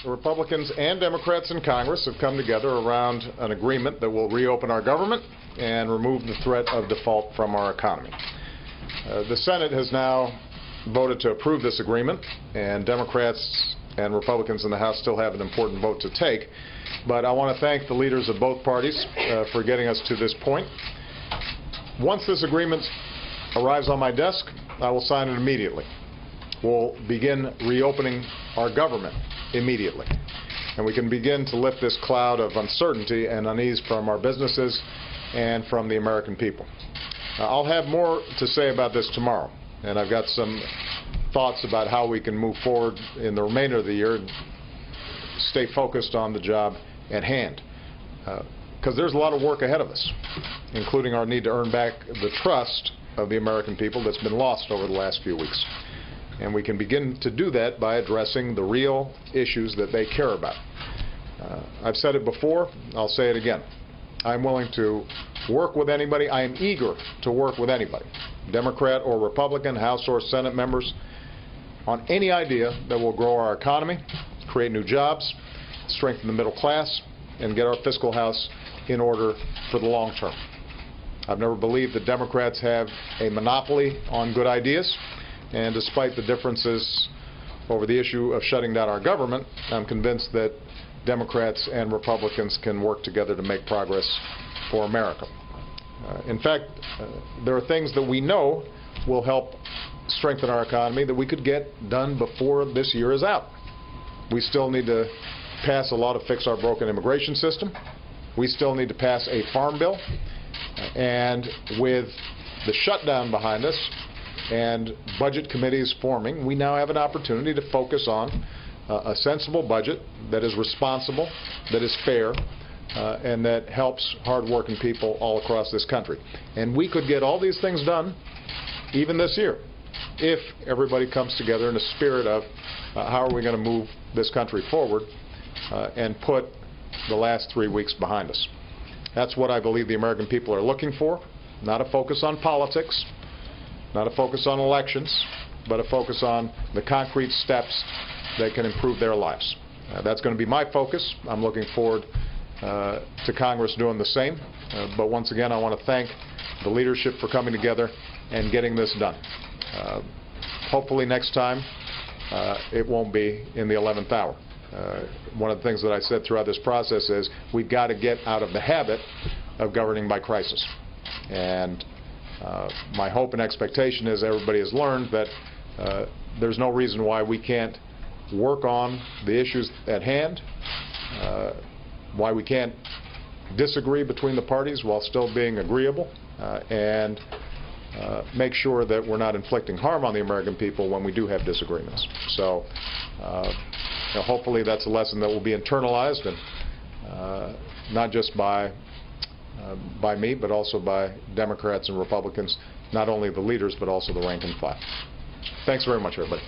Republicans and Democrats in Congress have come together around an agreement that will reopen our government and remove the threat of default from our economy. The Senate has now voted to approve this agreement, and Democrats and Republicans in the House still have an important vote to take. But I want to thank the leaders of both parties for getting us to this point. Once this agreement arrives on my desk, I will sign it immediately. We'll begin reopening our government immediately, and we can begin to lift this cloud of uncertainty and unease from our businesses and from the American people. I'll have more to say about this tomorrow, and I've got some thoughts about how we can move forward in the remainder of the year and stay focused on the job at hand, because there's a lot of work ahead of us, including our need to earn back the trust of the American people that's been lost over the last few weeks. And we can begin to do that by addressing the real issues that they care about. I've said it before, I'll say it again. I'm willing to work with anybody. I am eager to work with anybody, Democrat or Republican, House or Senate members, on any idea that will grow our economy, create new jobs, strengthen the middle class, and get our fiscal house in order for the long term. I've never believed that Democrats have a monopoly on good ideas. And despite the differences over the issue of shutting down our government, I'm convinced that Democrats and Republicans can work together to make progress for America. In fact, there are things that we know will help strengthen our economy that we could get done before this year is out. We still need to pass a law to fix our broken immigration system. We still need to pass a farm bill. And with the shutdown behind us, and budget committees forming, we now have an opportunity to focus on a sensible budget that is responsible, that is fair, and that helps hard-working people all across this country. And we could get all these things done even this year if everybody comes together in a spirit of how are we going to move this country forward and put the last 3 weeks behind us. That's what I believe the American people are looking for, not a focus on politics, not a focus on elections, but a focus on the concrete steps that can improve their lives. That's going to be my focus. I'm looking forward to Congress doing the same. But once again, I want to thank the leadership for coming together and getting this done. Hopefully next time it won't be in the 11th hour. One of the things that I said throughout this process is we've got to get out of the habit of governing by crisis. And my hope and expectation is everybody has learned that there's no reason why we can't work on the issues at hand, why we can't disagree between the parties while still being agreeable, and make sure that we're not inflicting harm on the American people when we do have disagreements. So hopefully that's a lesson that will be internalized, and not just by me, but also by Democrats and Republicans, not only the leaders, but also the rank and file. Thanks very much, everybody.